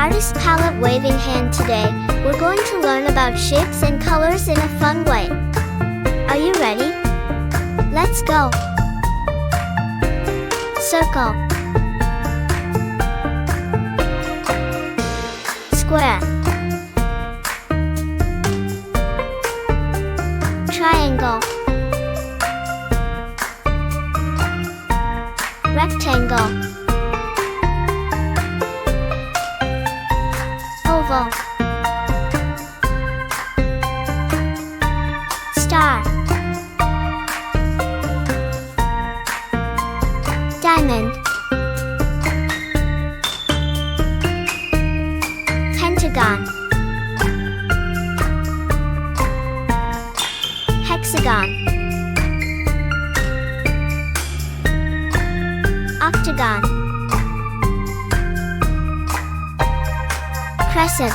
Artist palette waving hand. Today, we're going to learn about shapes and colors in a fun way. Are you ready? Let's go! Circle, square, triangle, rectangle, oval, star, diamond, pentagon, hexagon, octagon, crescent,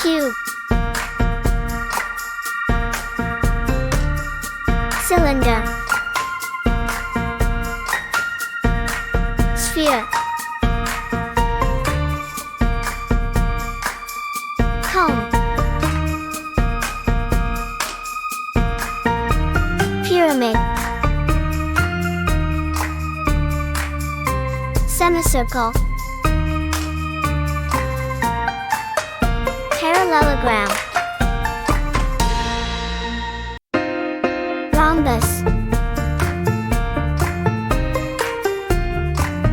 cube, cylinder, sphere, cone, pyramid, semicircle, parallelogram, rhombus,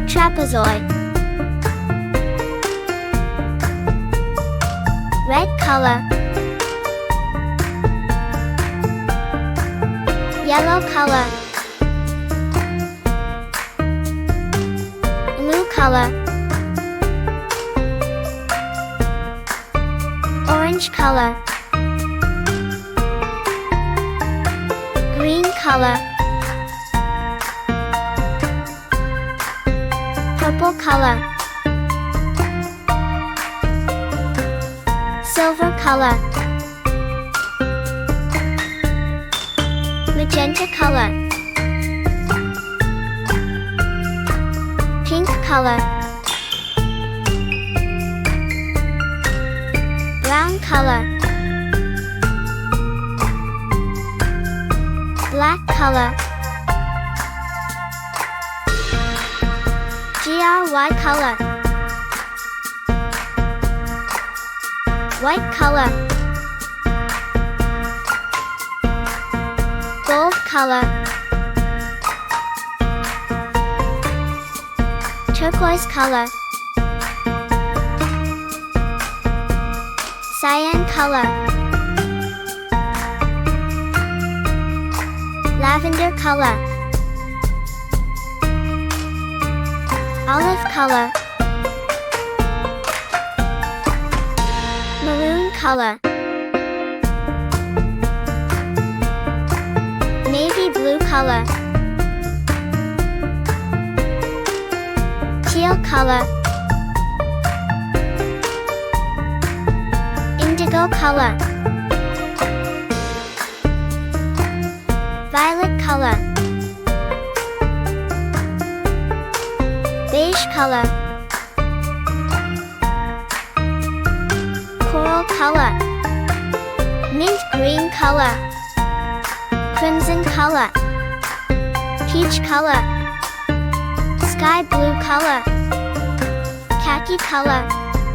trapezoid, red color, yellow color, blue color, orange color, green color, purple color, silver color, magenta color, pink color, brown color, black color, GRY color, white color, gold color, turquoise color, cyan color, lavender color, olive color, maroon color, navy blue color, teal color, indigo color, violet color, beige color, coral color, mint green color, crimson color, peach color, sky blue color, khaki color,